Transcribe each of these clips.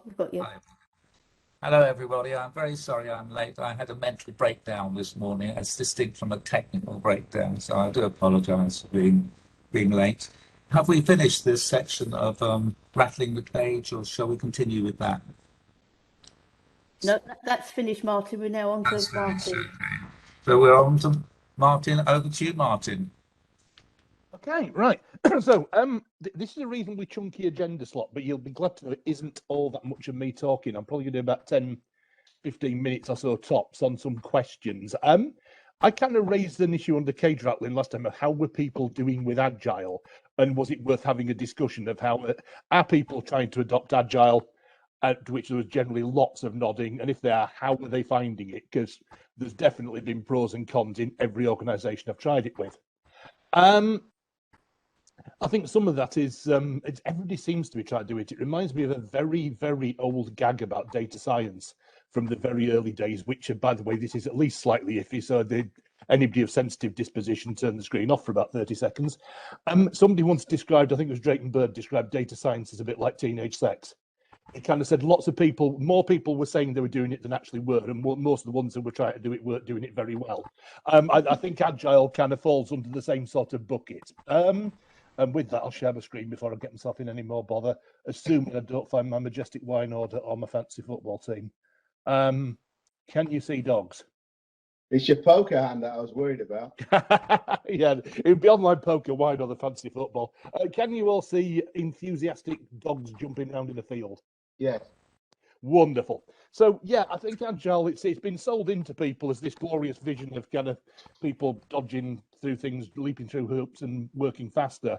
we've got you. Hi. Hello, everybody. I'm very sorry I'm late. I had a mental breakdown this morning, as distinct from a technical breakdown, so I do apologise for being late. Have we finished this section of rattling the cage, or shall we continue with that? No, that's finished, Martin. We're now on to That's finished. Martin. Okay. So we're on to Martin. Over to you, Martin. Okay, right. So this is a reasonably chunky agenda slot, but you'll be glad to know it isn't all that much of me talking. I'm probably going to do about 10, 15 minutes or so tops on some questions. I kind of raised an issue under cage rattling last time of how were people doing with Agile, and was it worth having a discussion of how are people trying to adopt Agile, to which there was generally lots of nodding, and if they are, how were they finding it? Because there's definitely been pros and cons in every organisation I've tried it with. I think some of that is everybody seems to be trying to do it. It reminds me of a very, very old gag about data science from the very early days, which, by the way, this is at least slightly iffy. So anybody of sensitive disposition, turn the screen off for about 30 seconds. Somebody once described, I think it was Drayton Bird, described data science as a bit like teenage sex. It kind of said lots of people, more people were saying they were doing it than actually were, and most of the ones who were trying to do it weren't doing it very well. I think Agile kind of falls under the same sort of bucket. And with that, I'll share my screen before I get myself in any more bother, assuming I don't find my majestic wine order or my fancy football team. Can you see dogs? It's your poker hand that I was worried about. Yeah, it would be online poker, wine or the fancy football. Can you all see enthusiastic dogs jumping around in the field? Yes. Wonderful. So yeah, I think Agile, it's been sold into people as this glorious vision of kind of people dodging through things, leaping through hoops and working faster.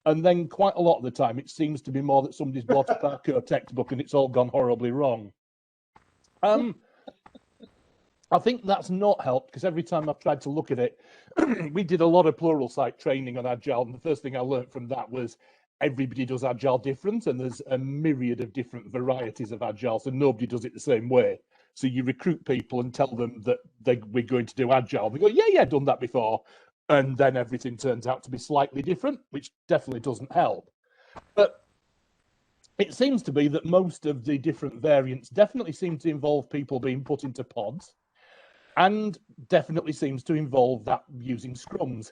And then quite a lot of the time, it seems to be more that somebody's bought a parkour textbook and it's all gone horribly wrong. I think that's not helped, because every time I've tried to look at it, we did a lot of plural site training on Agile, and the first thing I learned from that was everybody does Agile different, and there's a myriad of different varieties of Agile, so nobody does it the same way. So you recruit people and tell them that we're going to do Agile. They go, yeah, done that before. And then everything turns out to be slightly different, which definitely doesn't help. But it seems to be that most of the different variants definitely seem to involve people being put into pods, and definitely seems to involve that using scrums.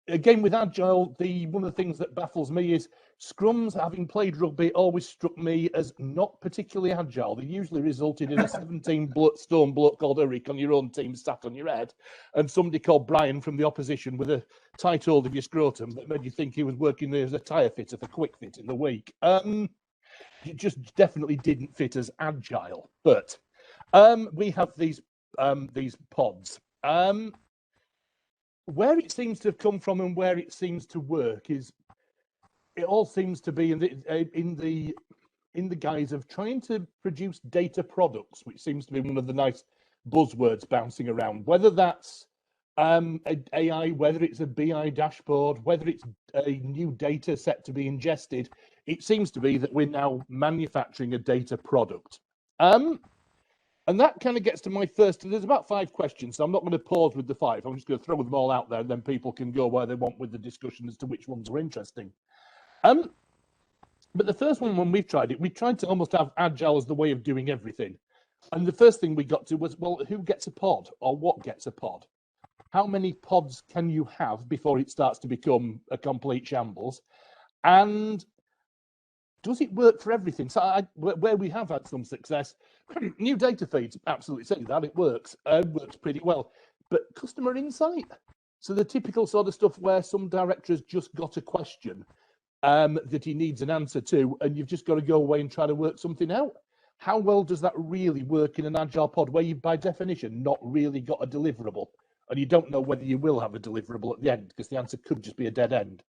Again, with Agile, one of the things that baffles me is scrums, having played rugby, always struck me as not particularly agile. They usually resulted in a 17-stone bloke called Eric on your own team sat on your head, and somebody called Brian from the opposition with a tight hold of your scrotum that made you think he was working there as a tyre fitter for Quick Fit in the week. It just definitely didn't fit as agile. But we have these pods. Where it seems to have come from and where it seems to work is it all seems to be in the guise of trying to produce data products, which seems to be one of the nice buzzwords bouncing around. Whether that's AI, whether it's a BI dashboard, whether it's a new data set to be ingested, it seems to be that we're now manufacturing a data product. And that kind of gets to my first, there's about 5 questions, so I'm not going to pause with the 5. I'm just going to throw them all out there, and then people can go where they want with the discussion as to which ones are interesting. But the first one, when we've tried it, we tried to almost have Agile as the way of doing everything. And the first thing we got to was, well, who gets a pod, or what gets a pod? How many pods can you have before it starts to become a complete shambles? And does it work for everything? So where we have had some success, new data feeds, absolutely say that, it works pretty well. But customer insight, so the typical sort of stuff where some director has just got a question that he needs an answer to, and you've just got to go away and try to work something out. How well does that really work in an Agile pod where you've, by definition, not really got a deliverable, and you don't know whether you will have a deliverable at the end, because the answer could just be a dead end?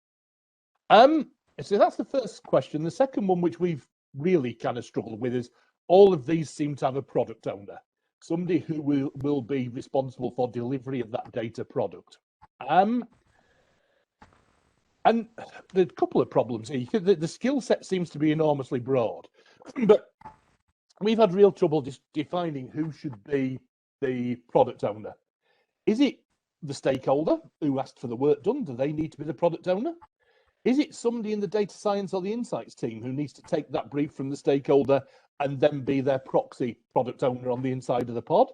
So that's the first question. The second one, which we've really kind of struggled with, is all of these seem to have a product owner, somebody who will be responsible for delivery of that data product. And there's a couple of problems here. The skill set seems to be enormously broad, but we've had real trouble just defining who should be the product owner. Is it the stakeholder who asked for the work done? Do they need to be the product owner? Is it somebody in the data science or the insights team who needs to take that brief from the stakeholder and then be their proxy product owner on the inside of the pod?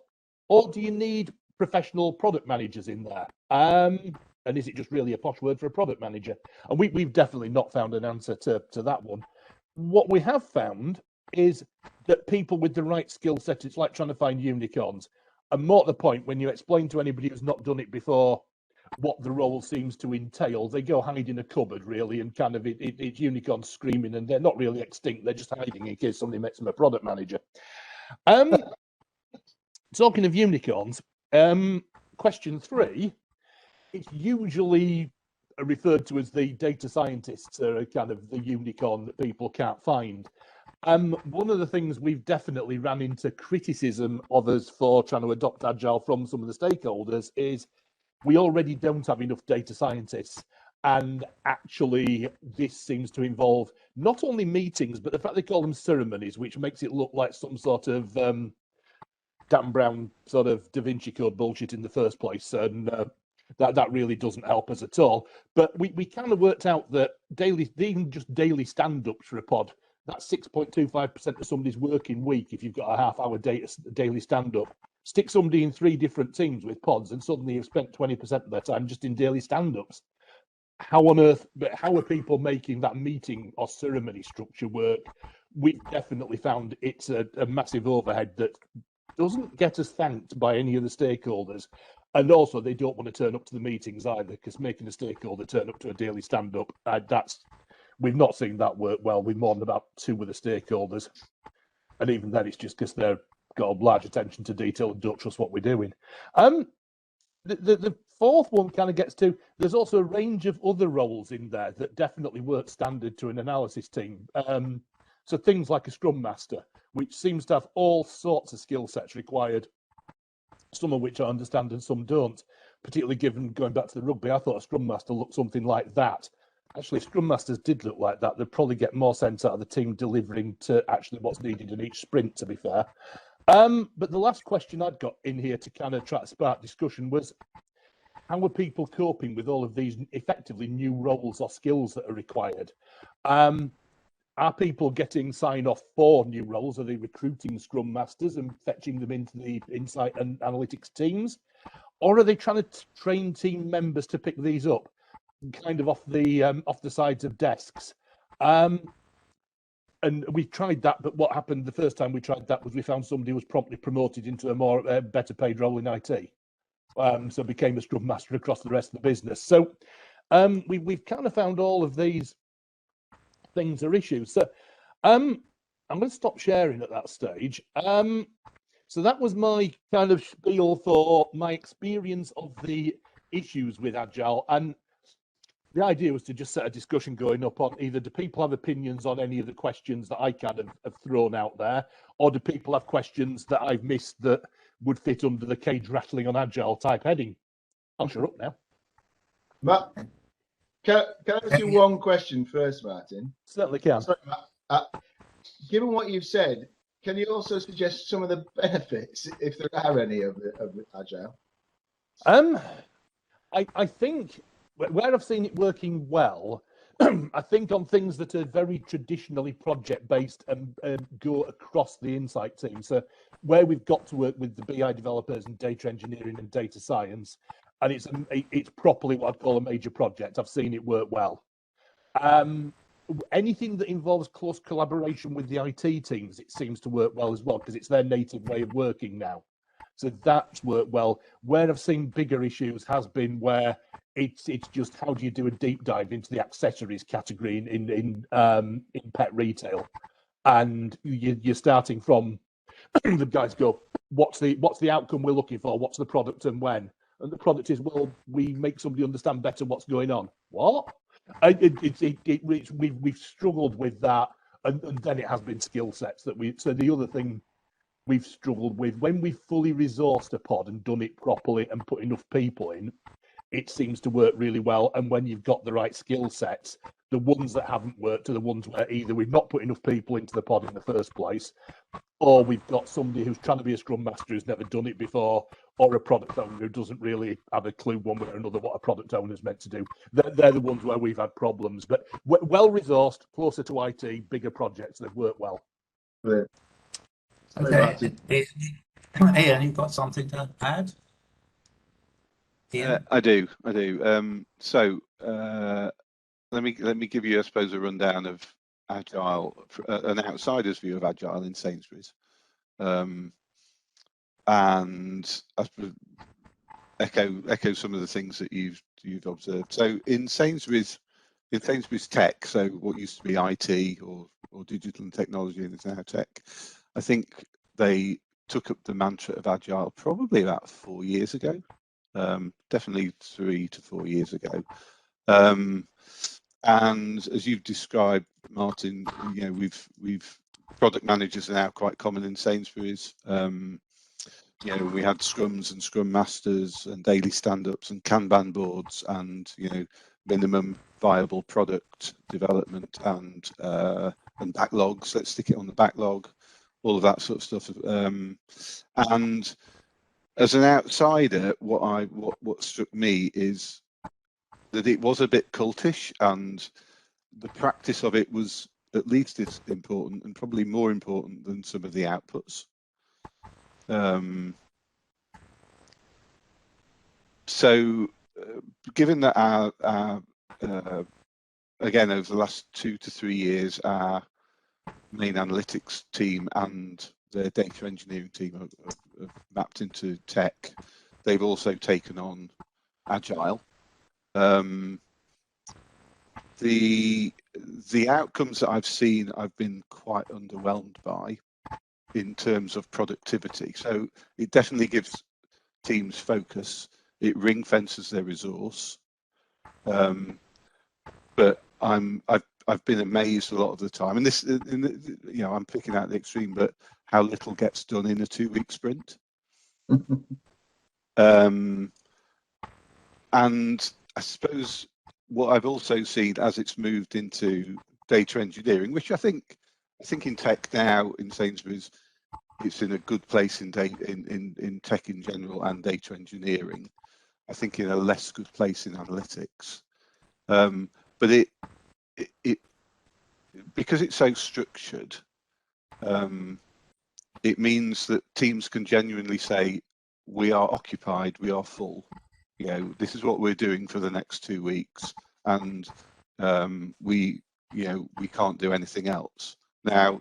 Or do you need professional product managers in there? And is it just really a posh word for a product manager? And we've definitely not found an answer to that one. What we have found is that people with the right skill set, it's like trying to find unicorns. And more to the point, when you explain to anybody who's not done it before what the role seems to entail, they go hide in a cupboard, really, and kind of it's unicorns screaming, and they're not really extinct. They're just hiding in case somebody makes them a product manager. Talking of unicorns, question 3, it's usually referred to as the data scientists are kind of the unicorn that people can't find. One of the things we've definitely ran into criticism of us for trying to adopt Agile from some of the stakeholders is we already don't have enough data scientists. And actually, this seems to involve not only meetings, but the fact they call them ceremonies, which makes it look like some sort of Dan Brown sort of Da Vinci Code bullshit in the first place. And that really doesn't help us at all. But we kind of worked out that even just daily stand-ups for a pod, that's 6.25% of somebody's working week if you've got a half-hour daily stand-up. Stick somebody in 3 different teams with pods, and suddenly you've spent 20% of their time just in daily stand-ups. How are people making that meeting or ceremony structure work? We've definitely found it's a massive overhead that doesn't get us thanked by any of the stakeholders. And also, they don't want to turn up to the meetings either, because making a stakeholder turn up to a daily stand-up, we've not seen that work well with more than about 2 of the stakeholders. And even then, it's just because they've got a large attention to detail and don't trust what we're doing. The 4th one kind of gets to, there's also a range of other roles in there that definitely weren't standard to an analysis team. So things like a Scrum Master, which seems to have all sorts of skill sets required, some of which I understand and some don't, particularly given going back to the rugby. I thought a Scrum Master looked something like that. Actually, Scrum Masters did look like that. They'd probably get more sense out of the team delivering to actually what's needed in each sprint, to be fair. But the last question I'd got in here to kind of try to spark discussion was, how are people coping with all of these effectively new roles or skills that are required? Are people getting sign-off for new roles? Are they recruiting Scrum Masters and fetching them into the insight and analytics teams? Or are they trying to train team members to pick these up, kind of off the sides of desks? And we tried that, but what happened the first time we tried that was we found somebody was promptly promoted into a better paid role in IT. So became a Scrum Master across the rest of the business. So we've kind of found all of these things are issues. So I'm going to stop sharing at that stage. So that was my kind of spiel for my experience of the issues with Agile. And the idea was to just set a discussion going up on either do people have opinions on any of the questions that I kind of have thrown out there, or do people have questions that I've missed that would fit under the cage rattling on Agile type heading? I'll shut up now. Matt, can I ask you one question first, Martin? Certainly can. Sorry, Matt. Given what you've said, can you also suggest some of the benefits, if there are any, of Agile? I think where I've seen it working well, I think on things that are very traditionally project-based and go across the insight team. So where we've got to work with the BI developers and data engineering and data science, and it's properly what I'd call a major project. I've seen it work well. Anything that involves close collaboration with the IT teams, it seems to work well as well, because it's their native way of working now. So that's worked well. Where I've seen bigger issues has been where it's just how do you do a deep dive into the accessories category in pet retail, and you're starting from the guys go, what's the outcome we're looking for? What's the product and when? And the product is, well, we make somebody understand better what's going on. What? We've struggled with that, and then it has been skill sets that we. So the other thing we've struggled with, when we've fully resourced a pod and done it properly and put enough people in, it seems to work really well. And when you've got the right skill sets, the ones that haven't worked are the ones where either we've not put enough people into the pod in the first place, or we've got somebody who's trying to be a Scrum Master who's never done it before, or a product owner who doesn't really have a clue one way or another what a product owner is meant to do. They're the ones where we've had problems. But well-resourced, closer to IT, bigger projects, they've worked well. Sorry, Okay, Martin. Ian, you've got something to add? Ian? I do. Let me give you, I suppose, a rundown of Agile, an outsider's view of Agile in Sainsbury's, and I suppose echo some of the things that you've observed. So in Sainsbury's tech, so what used to be IT or digital and technology and is now tech, I think they took up the mantra of Agile probably about 4 years ago, definitely 3 to 4 years ago. And as you've described, Martin, you know, we've product managers are now quite common in Sainsbury's. You know, we had scrums and scrum masters and daily stand-ups and Kanban boards and, you know, minimum viable product development and backlogs. Let's stick it on the backlog, all of that sort of stuff. And as an outsider, what struck me is that it was a bit cultish, and the practice of it was at least as important and probably more important than some of the outputs. So, given that our again over the last 2 to 3 years, our main analytics team and their data engineering team have mapped into tech, they've also taken on Agile. The outcomes that I've seen, I've been quite underwhelmed by in terms of productivity. So it definitely gives teams focus. It ring fences their resource. But I've been amazed a lot of the time, and this, you know, I'm picking out the extreme, but how little gets done in a 2-week sprint. And I suppose what I've also seen as it's moved into data engineering, which I think in tech now in Sainsbury's, it's in a good place in tech in general and data engineering. I think in a less good place in analytics. But it because it's so structured, it means that teams can genuinely say, we are occupied, we are full. You know, this is what we're doing for the next 2 weeks, and we can't do anything else. Now,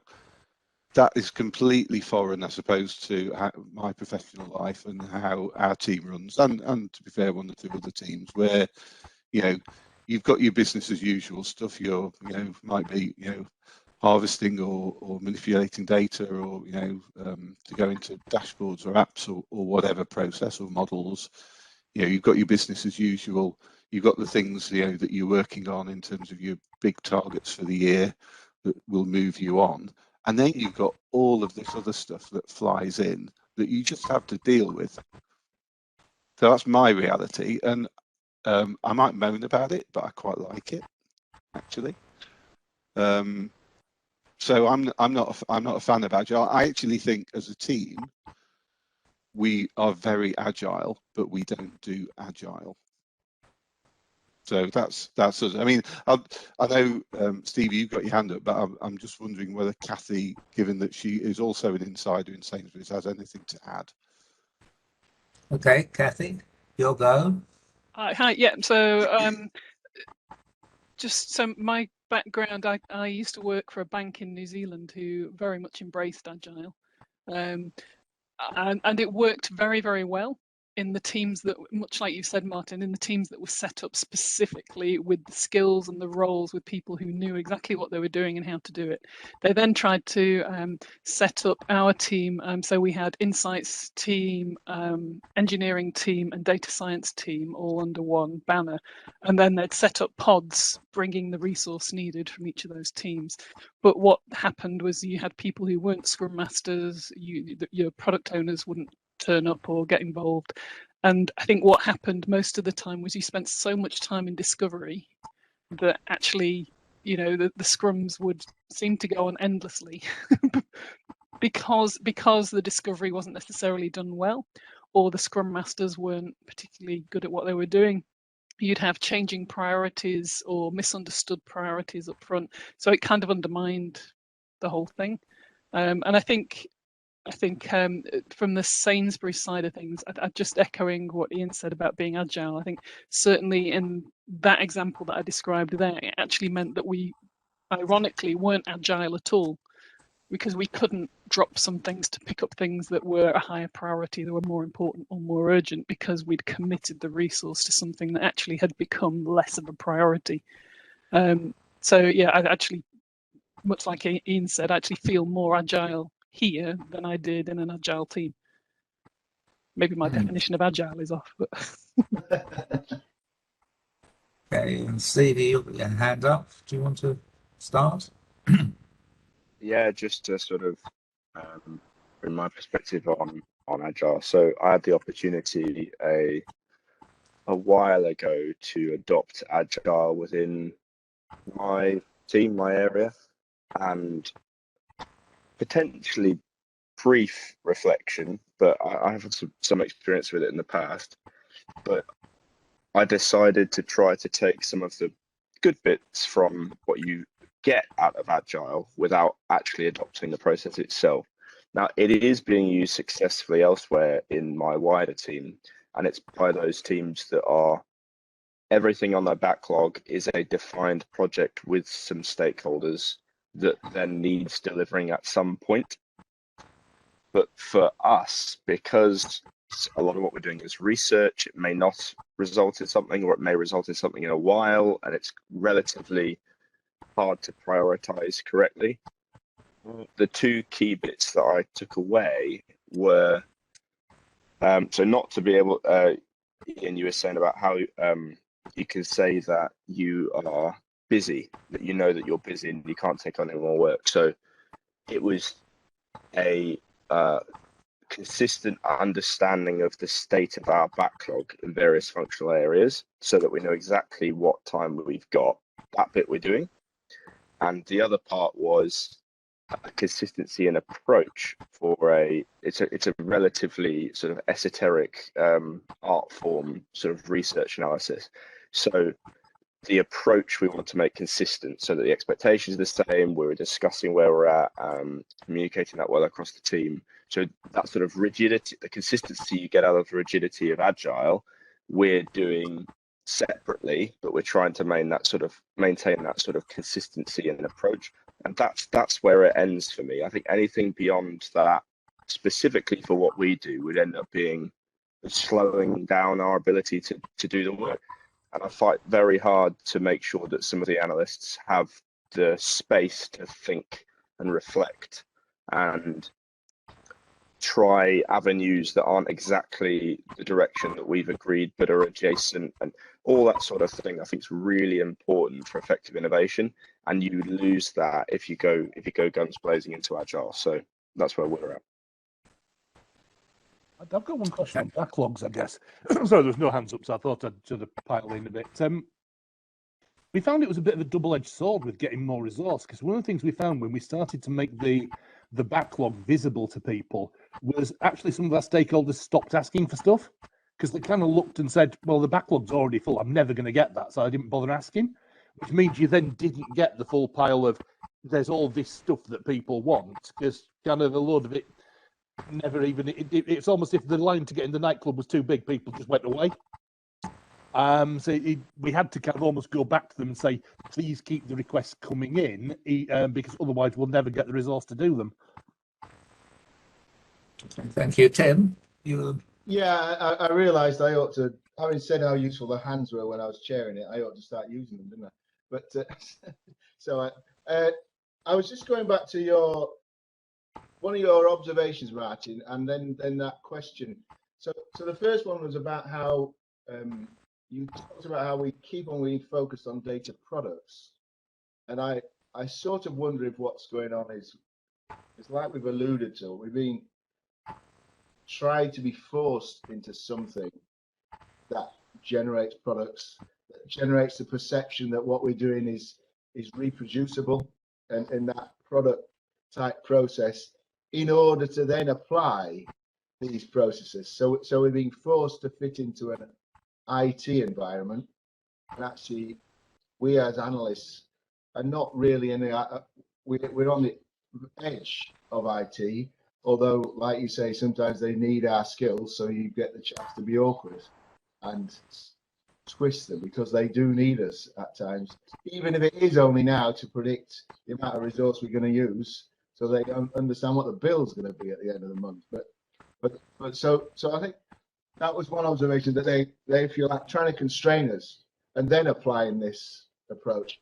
that is completely foreign, I suppose, to my professional life and how our team runs, and to be fair, 1 or 2 other teams where, you know, you've got your business as usual stuff. You're, you know, might be, you know, harvesting or manipulating data, or, you know, to go into dashboards or apps or whatever process or models. You know, you've got your business as usual. You've got the things, you know, that you're working on in terms of your big targets for the year that will move you on. And then you've got all of this other stuff that flies in that you just have to deal with. So that's my reality. And I might moan about it, but I quite like it, actually. So I'm not a fan of Agile. I actually think as a team, we are very agile, but we don't do Agile. So that's us. I mean, I know, Steve, you've got your hand up, but I'm just wondering whether Kathy, given that she is also an insider in Sainsbury's, has anything to add. Okay, Kathy, your go. Hi, yeah. So, just so my background, I used to work for a bank in New Zealand who very much embraced Agile, and it worked very, very well in the teams that, much like you said, Martin, in the teams that were set up specifically with the skills and the roles, with people who knew exactly what they were doing and how to do it. They then tried to set up our team. So we had insights team, engineering team, and data science team all under one banner. And then they'd set up pods, bringing the resource needed from each of those teams. But what happened was you had people who weren't Scrum Masters, your product owners wouldn't turn up or get involved. And I think what happened most of the time was you spent so much time in discovery that actually, you know, the scrums would seem to go on endlessly because the discovery wasn't necessarily done well, or the Scrum Masters weren't particularly good at what they were doing. You'd have changing priorities or misunderstood priorities up front. So it kind of undermined the whole thing. And I think I think from the Sainsbury's side of things, I just echoing what Ian said about being agile. I think certainly in that example that I described there, it actually meant that we, ironically, weren't agile at all, because we couldn't drop some things to pick up things that were a higher priority, that were more important or more urgent, because we'd committed the resource to something that actually had become less of a priority. So yeah, I actually, much like Ian said, I actually feel more agile here than I did in an agile team. Maybe my definition of agile is off, but Okay, and Stevie, you've got your hand up. Do you want to start? Yeah, just to sort of bring my perspective on Agile. So I had the opportunity a while ago to adopt Agile within my team, my area, and potentially brief reflection, but I have some experience with it in the past. But I decided to try to take some of the good bits from what you get out of Agile without actually adopting the process itself. Now, it is being used successfully elsewhere in my wider team, and it's by those teams that are everything on their backlog is a defined project with some stakeholders that then needs delivering at some point. But for us, because a lot of what we're doing is research, it may not result in something, or it may result in something in a while, and it's relatively hard to prioritize correctly. The two key bits that I took away were so not to be able, Ian, you were saying about how you can say that you are busy, that you know that you're busy and you can't take on any more work. So it was a consistent understanding of the state of our backlog in various functional areas so that we know exactly what time we've got. That bit we're doing. And the other part was a consistency in approach for it's a relatively sort of esoteric art form sort of research analysis. So the approach we want to make consistent so that the expectations are the same, we're discussing where we're at, communicating that well across the team. So that sort of rigidity, the consistency you get out of the rigidity of Agile, we're doing separately, but we're trying to maintain that sort of consistency in approach. And that's where it ends for me. I think anything beyond that, specifically for what we do, would end up being slowing down our ability to do the work. And I fight very hard to make sure that some of the analysts have the space to think and reflect and try avenues that aren't exactly the direction that we've agreed but are adjacent, and all that sort of thing. I think is really important for effective innovation, and you lose that if you go guns blazing into Agile. So that's where we're at. I've got one question on backlogs, I guess. Sorry, there's no hands up, so I thought I'd sort of pile in a bit. We found it was a bit of a double-edged sword with getting more resource, because one of the things we found when we started to make the backlog visible to people was actually some of our stakeholders stopped asking for stuff, because they kind of looked and said, well, the backlog's already full, I'm never going to get that, so I didn't bother asking, which means you then didn't get the full pile of, there's all this stuff that people want, because kind of a load of it never even, it's almost if the line to get in the nightclub was too big, people just went away. So we had to kind of almost go back to them and say, please keep the requests coming in, because otherwise we'll never get the resource to do them. Thank you. Tim, you... Yeah, I realised I ought to, having said how useful the hands were when I was chairing it, I ought to start using them, didn't I? But so I was just going back to one of your observations, Martin, and then that question. So the first one was about how you talked about how we keep on being focused on data products, and I sort of wonder if what's going on is like we've alluded to, we've been tried to be forced into something that generates products, that generates the perception that what we're doing is reproducible and in that product type process, in order to then apply these processes. So we're being forced to fit into an IT environment, and actually we as analysts are not really in the we're on the edge of IT, Although, like you say, sometimes they need our skills, so you get the chance to be awkward and twist them, because they do need us at times, even if it is only now to predict the amount of resource we're going to use, so they don't understand what the bill's going to be at the end of the month. But so I think that was one observation, that they feel like trying to constrain us and then applying this approach.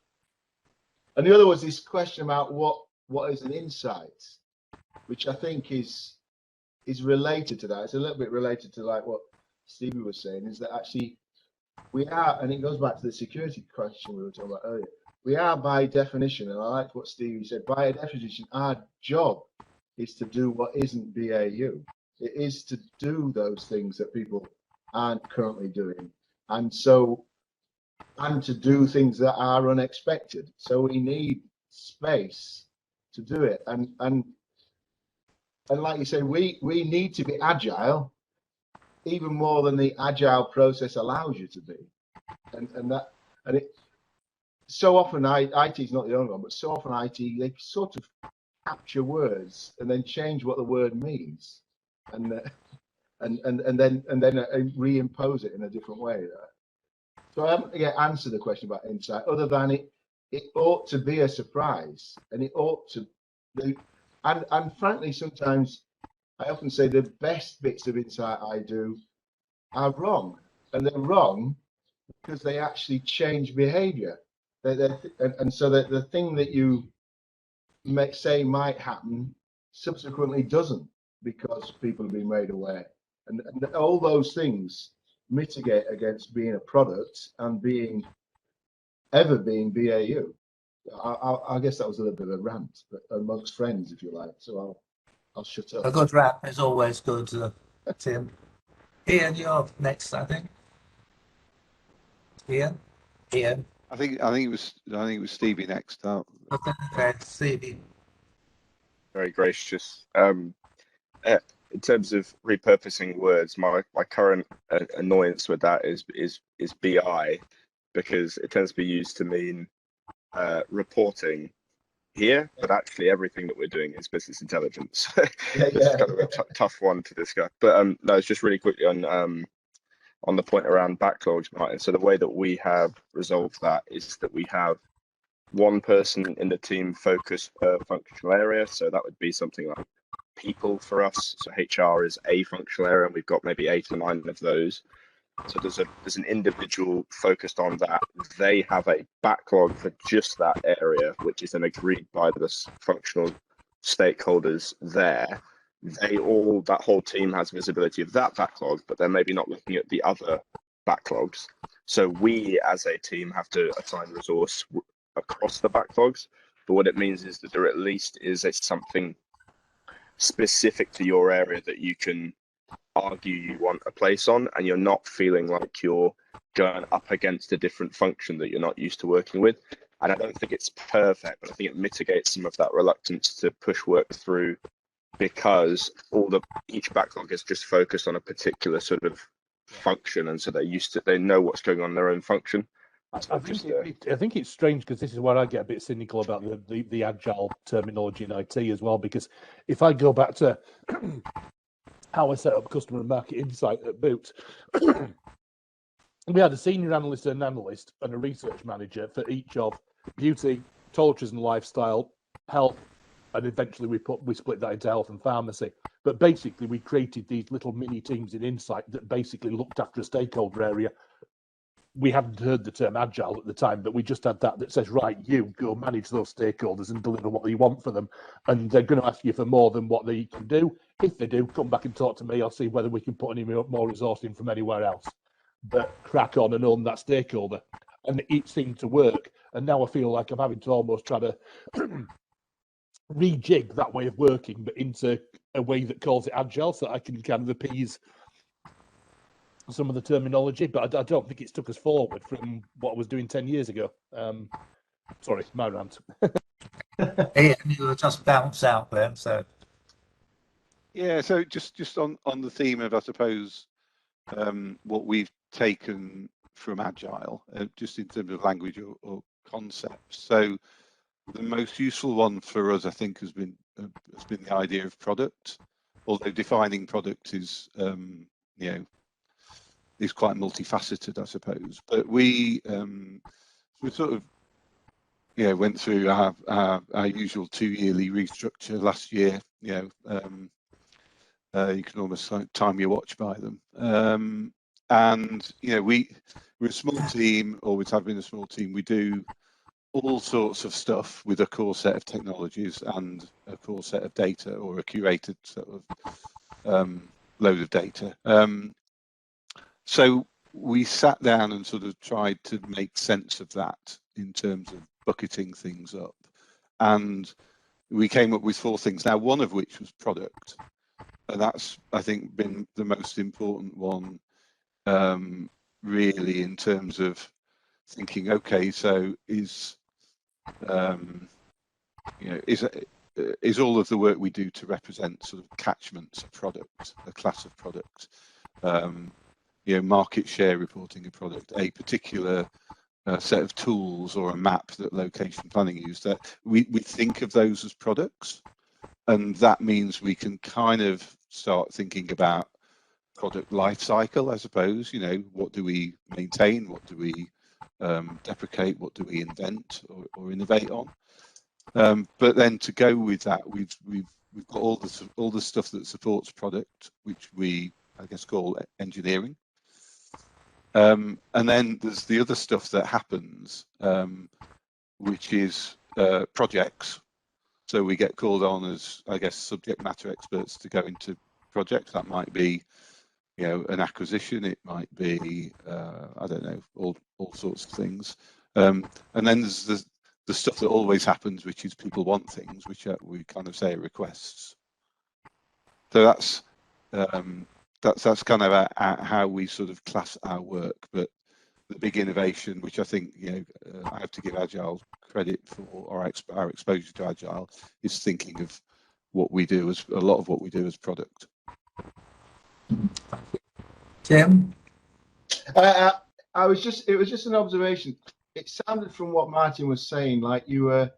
And the other was this question about what is an insight, which I think is related to that. It's a little bit related to like what Stevie was saying, is that actually we are, and it goes back to the security question we were talking about earlier, we are by definition, and I like what Stevie said, by definition, our job is to do what isn't BAU. It is to do those things that people aren't currently doing. And to do things that are unexpected. So we need space to do it. And like you say, we need to be agile, even more than the agile process allows you to be. And it so often IT is not the only one, but so often IT, they sort of capture words and then change what the word means, and then reimpose it in a different way. So I haven't yet answered the question about insight, other than it ought to be a surprise, and it ought to be, and frankly, sometimes I often say the best bits of insight I do are wrong, and they're wrong because they actually change behavior. And so that the thing that you say might happen subsequently doesn't, because people have been made aware, and all those things mitigate against being a product and being BAU. I guess that was a little bit of a rant, but amongst friends, if you like. So I'll shut up. A good rap is always good, Tim. Ian, you're next, I think. Ian. I think it was Stevie next up. Okay, Stevie. Very gracious. In terms of repurposing words, my current annoyance with that is BI, because it tends to be used to mean reporting here, but actually everything that we're doing is business intelligence. It's kind of a tough one to discuss. But no, it's just really quickly on the point around backlogs, Martin. So the way that we have resolved that is that we have one person in the team focused per functional area. So that would be something like people for us. So HR is a functional area, and we've got maybe 8 or 9 of those. So there's an individual focused on that. They have a backlog for just that area, which is then agreed by the functional stakeholders there. That whole team has visibility of that backlog, but they're maybe not looking at the other backlogs. So we as a team have to assign resource across the backlogs. But what it means is that there at least is something specific to your area that you can argue you want a place on, and you're not feeling like you're going up against a different function that you're not used to working with. And I don't think it's perfect, but I think it mitigates some of that reluctance to push work through, because each backlog is just focused on a particular sort of function, and so they know what's going on in their own function. I think it's strange, because this is where I get a bit cynical about the agile terminology in IT as well, because if I go back to how I set up customer and market insight at Boot, we had a senior analyst, an analyst, and a research manager for each of beauty, toiletries and lifestyle, health, and eventually we split that into health and pharmacy. But basically, we created these little mini teams in Insight that basically looked after a stakeholder area. We hadn't heard the term agile at the time, but we just had that says, right, you go manage those stakeholders and deliver what you want for them. And they're going to ask you for more than what they can do. If they do, come back and talk to me. I'll see whether we can put any more resource in from anywhere else. But crack on and own that stakeholder. And it seemed to work. And now I feel like I'm having to almost try to rejig that way of working, but into a way that calls it agile, so I can kind of appease some of the terminology, but I don't think it's took us forward from what I was doing 10 years ago. Sorry, my rant. Ian, you were just bounced out there, so. Yeah, so just on the theme of, I suppose, what we've taken from Agile, just in terms of language or concepts. So the most useful one for us, I think, has been the idea of product. although defining product is, is quite multifaceted, I suppose. But we sort of, went through our usual 2-yearly restructure last year. You can almost time your watch by them. And we're a small team, always have been a small team. We do all sorts of stuff with a core set of technologies and a core set of data, or a curated sort of load of data. So we sat down and sort of tried to make sense of that in terms of bucketing things up, and we came up with 4 things. Now, one of which was product, and that's, I think, been the most important one, really, in terms of thinking, okay, so is all of the work we do to represent sort of catchments of product, a class of product, market share reporting a product, a particular set of tools or a map that location planning use, that we think of those as products, and that means we can kind of start thinking about product life cycle, I suppose. What do we maintain, what do we deprecate, what do we invent or innovate on? But then to go with that, we've got all the stuff that supports product, which we, I guess, call engineering. And then there's the other stuff that happens, which is projects. So we get called on as, I guess, subject matter experts to go into projects. That might be, an acquisition. It might be, I don't know, all sorts of things. And then there's the stuff that always happens, which is people want things, which we kind of say are requests. So that's kind of how we sort of class our work. But the big innovation, which I think I have to give Agile credit for, or our exposure to Agile, is thinking of what we do as a lot of what we do as product. Tim? It was just an observation. It sounded from what Martin was saying like you were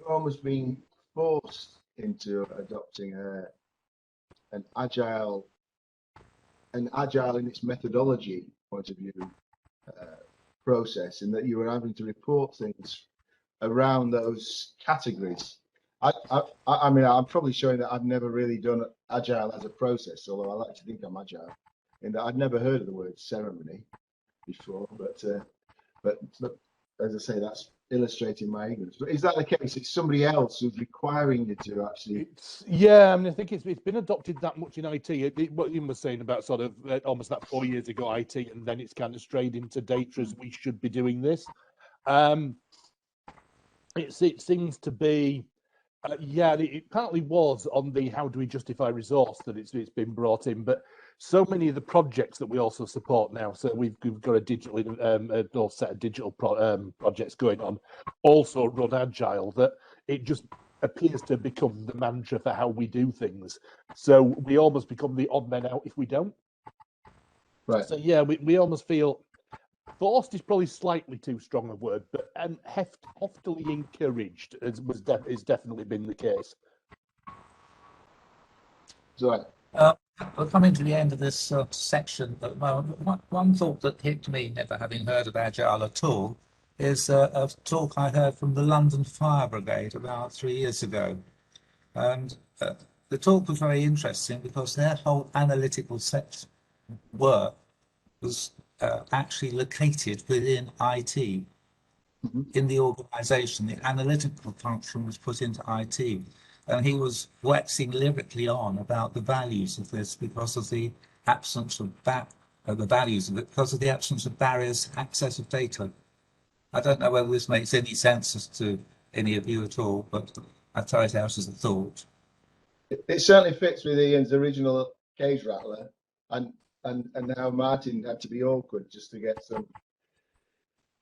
almost being forced into adopting an agile in its methodology point of view process, in that you were having to report things around those categories. I mean, I'm probably showing that I've never really done agile as a process, although I like to think I'm agile, in that I'd never heard of the word ceremony before. But as I say, that's illustrating my ignorance. But is that the case? It's somebody else who's requiring you to actually. Yeah, I mean, I think it's been adopted that much in IT. What Ian was saying about sort of almost that 4 years ago IT, and then it's kind of strayed into data as we should be doing this. It seems to be. It partly was on the how do we justify resource that it's been brought in, but so many of the projects that we also support now. So we've got a digital a set of digital projects going on, also run agile, that it just appears to become the mantra for how we do things. So we almost become the odd men out if we don't. Right. So yeah, we almost feel. Forced is probably slightly too strong a word, but heftily encouraged is definitely been the case. Right. We're coming to the end of this section at the moment. One thought that hit me, never having heard of Agile at all, is a talk I heard from the London Fire Brigade about 3 years ago. And the talk was very interesting because their whole analytical work was actually located within IT. In the organisation, the analytical function was put into IT, and he was waxing lyrically on about the values of this because of the absence of because of the absence of barriers, access of data. I don't know whether this makes any sense as to any of you at all, but I throw it out as a thought. It certainly fits with Ian's original cage rattler, and how Martin had to be awkward just to get some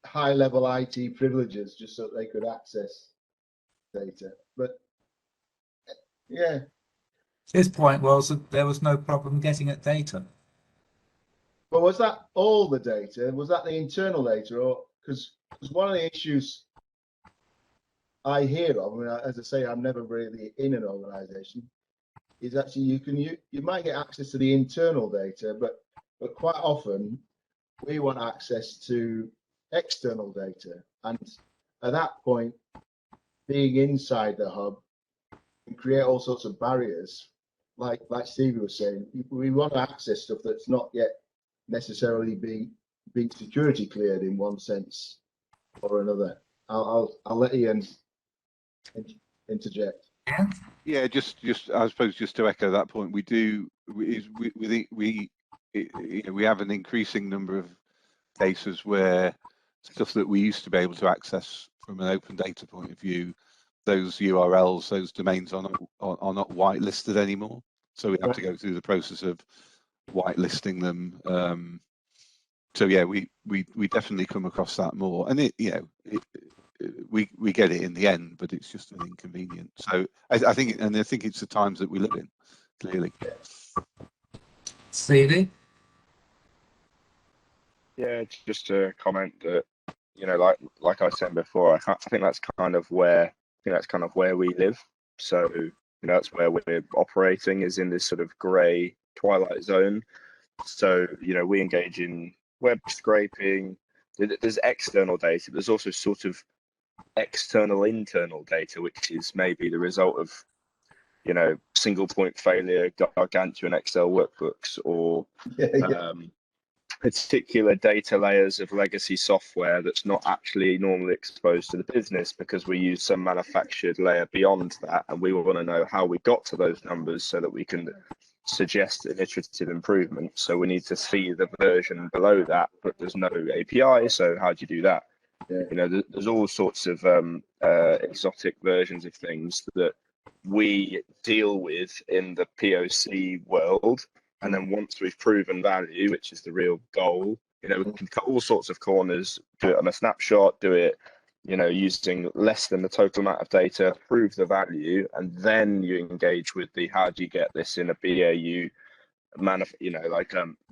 high-level IT privileges just so they could access data. But yeah, His point was that there was no problem getting at data. but was that all the data? Was that the internal data, or because one of the issues I hear of, I mean, as I say, I'm never really in an organisation, is actually you might get access to the internal data, but quite often we want access to external data, and at that point, being inside the hub can create all sorts of barriers. Like Stevie was saying, we want to access stuff that's not yet necessarily being security cleared in one sense or another. I'll let Ian interject. Yeah, just I suppose just to echo that point, we have an increasing number of cases where stuff that we used to be able to access from an open data point of view, those URLs, those domains are not whitelisted anymore. So we have to go through the process of whitelisting them. So yeah, we definitely come across that more, and we get it in the end, but it's just an inconvenience. So I think it's the times that we live in, clearly. Stevie? Yeah, just to comment that, like I said before, I think that's kind of where we live. So that's where we're operating, is in this sort of grey twilight zone. So we engage in web scraping. There's external data, but there's also sort of external internal data, which is maybe the result of single point failure, gargantuan Excel workbooks, or particular data layers of legacy software that's not actually normally exposed to the business, because we use some manufactured layer beyond that, and we want to know how we got to those numbers so that we can suggest an iterative improvement. So we need to see the version below that, but there's no API. So how do you do that? There's all sorts of exotic versions of things that we deal with in the POC world. And then once we've proven value, which is the real goal, we can cut all sorts of corners, do it on a snapshot, do it, using less than the total amount of data, prove the value, and then you engage with the how do you get this in a BAU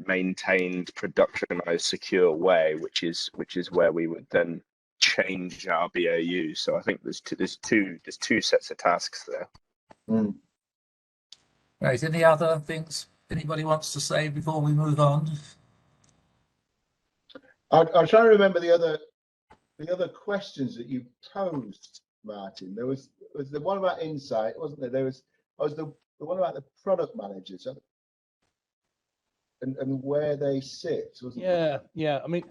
maintained, productionized, secure way, which is where we would then change our BAU. So I think there's two sets of tasks there. Right. Any other things anybody wants to say before we move on? I'm trying to remember the other questions that you posed, Martin. There was the one about insight, wasn't there? There was the one about the product managers and where they sit, wasn't Yeah. I mean,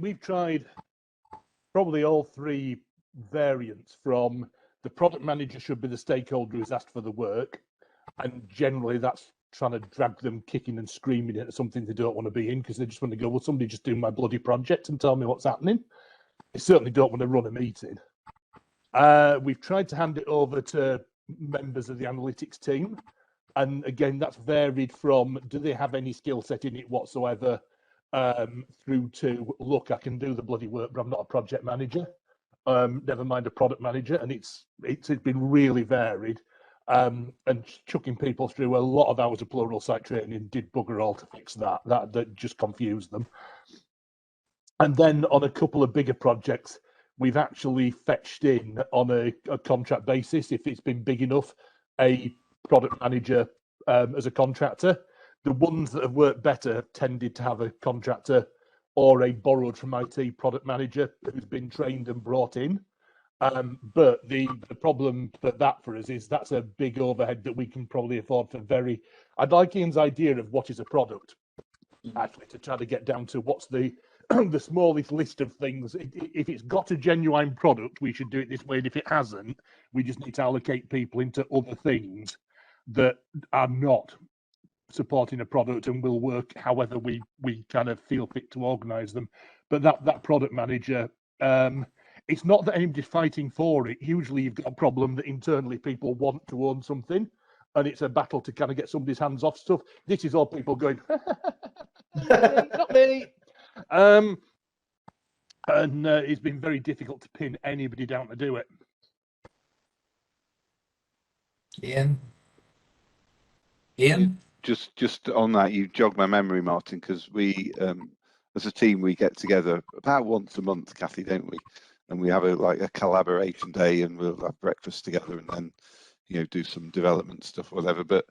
we've tried probably all three variants. From the product manager should be the stakeholder who's asked for the work, and generally that's trying to drag them kicking and screaming into something they don't want to be in, because they just want to go, well, somebody just do my bloody project and tell me what's happening. They certainly don't want to run a meeting. We've tried to hand it over to members of the analytics team, and again, that's varied from do they have any skill set in it whatsoever, through to, look, I can do the bloody work, but I'm not a project manager. Never mind a product manager, and it's been really varied. And chucking people through a lot of hours of plural site training did bugger all to fix that. That just confused them. And then on a couple of bigger projects, we've actually fetched in on a contract basis, if it's been big enough, a product manager as a contractor. The ones that have worked better have tended to have a contractor or a borrowed from IT product manager who's been trained and brought in. But the problem for us is that's a big overhead that we can probably afford for very. I'd like Ian's idea of what is a product, actually, to try to get down to what's the the smallest list of things. If it's got a genuine product, we should do it this way, and if it hasn't, we just need to allocate people into other things that are not supporting a product and will work however we kind of feel fit to organize them. But that product manager, it's not that anybody's fighting for it. Usually you've got a problem that internally people want to own something, and it's a battle to kind of get somebody's hands off stuff. This is all people going, not me. And it's been very difficult to pin anybody down to do it. Ian? Just on that, you jogged my memory, Martin, because we, as a team, we get together about once a month, Kathy, don't we? And we have a collaboration day, and we'll have breakfast together, and then do some development stuff or whatever. But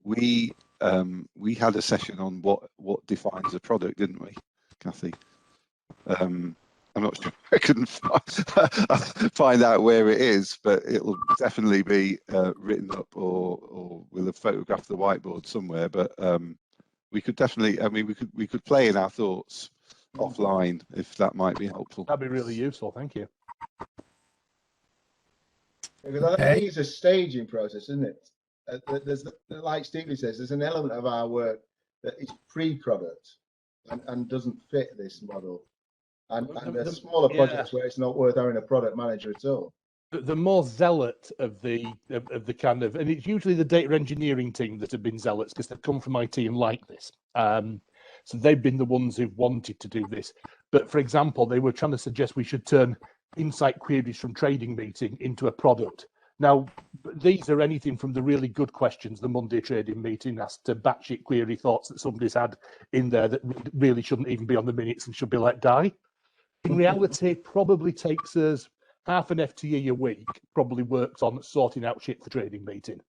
we had a session on what defines a product, didn't we, Kathy? I'm not sure I couldn't find out where it is, but it'll definitely be written up or we'll have photographed the whiteboard somewhere. But we could definitely, I mean, we could play in our thoughts offline if that might be helpful. That'd be really useful. Thank you. Because I think it's a staging process, isn't it? There's, like Stevie says, there's an element of our work that is pre-product and doesn't fit this model. And there's smaller projects where it's not worth having a product manager at all. The more zealot of the kind of, and it's usually the data engineering team that have been zealots because they've come from IT and like this. So they've been the ones who've wanted to do this. But for example, they were trying to suggest we should turn insight queries from trading meeting into a product. Now, these are anything from the really good questions the Monday trading meeting asked to batshit query thoughts that somebody's had in there that really shouldn't even be on the minutes and should be let die. In reality, it probably takes us half an FTE a week, probably works on sorting out shit for trading meeting.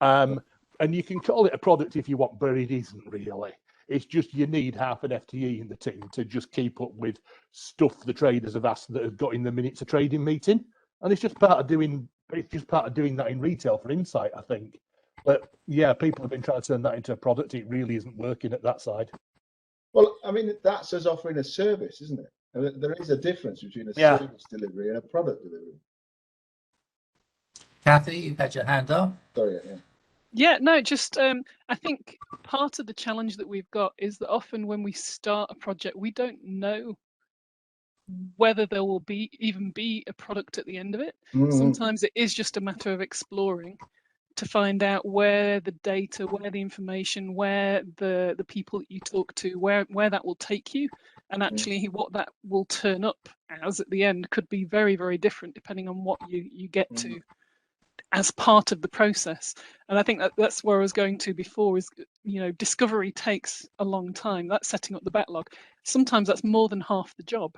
And you can call it a product if you want, but it isn't really. It's just you need half an FTE in the team to just keep up with stuff the traders have asked that have got in the minutes of trading meeting. And it's just part of doing that in retail for insight, I think. But yeah, people have been trying to turn that into a product. It really isn't working at that side. Well, I mean, that's us offering a service, isn't it? There is a difference between a service delivery and a product delivery. Kathy, you've had your hand up. Sorry, Yeah, no, just I think part of the challenge that we've got is that often when we start a project, we don't know whether there will even be a product at the end of it. Sometimes it is just a matter of exploring to find out where the data, where the information, where the people that you talk to, where that will take you. And actually what that will turn up as at the end could be very, very different depending on what you get to as part of the process. And I think that's where I was going to before is, discovery takes a long time. That's setting up the backlog. Sometimes that's more than half the job.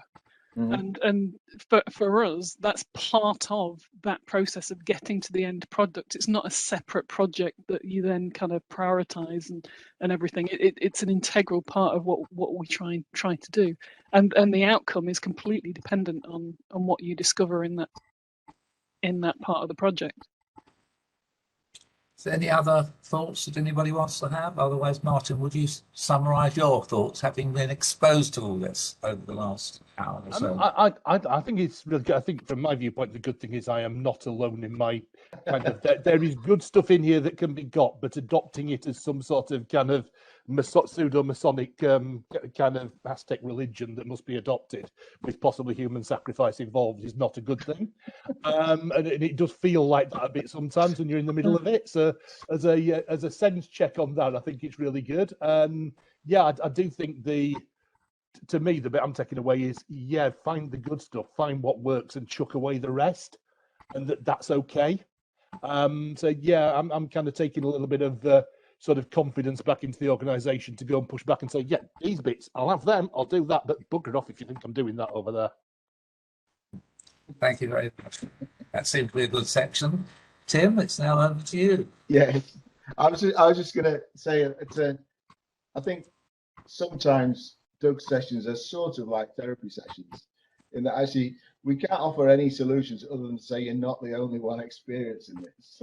And for us, that's part of that process of getting to the end product. It's not a separate project that you then kind of prioritize and everything. It's an integral part of what we try to do, and the outcome is completely dependent on what you discover in that part of the project. Is there any other thoughts that anybody wants to have? Otherwise, Martin, would you summarise your thoughts, having been exposed to all this over the last hour or so? I think it's really good. I think from my viewpoint, the good thing is I am not alone in my kind of, there is good stuff in here that can be got, but adopting it as some sort of kind of pseudo-Masonic kind of Aztec religion that must be adopted with possibly human sacrifice involved is not a good thing. And it does feel like that a bit sometimes when you're in the middle of it. So as a sense check on that, I think it's really good. Yeah, I do think to me, the bit I'm taking away is, find the good stuff, find what works and chuck away the rest, and that's okay. So yeah, I'm kind of taking a little bit of sort of confidence back into the organisation to go and push back and say, yeah, these bits, I'll have them, I'll do that, but bugger off if you think I'm doing that over there. Thank you very much. That seemed to be a good section. Tim, it's now over to you. Yeah, I was just going to say, I think sometimes Doug's sessions are sort of like therapy sessions, in that actually we can't offer any solutions other than to say you're not the only one experiencing this.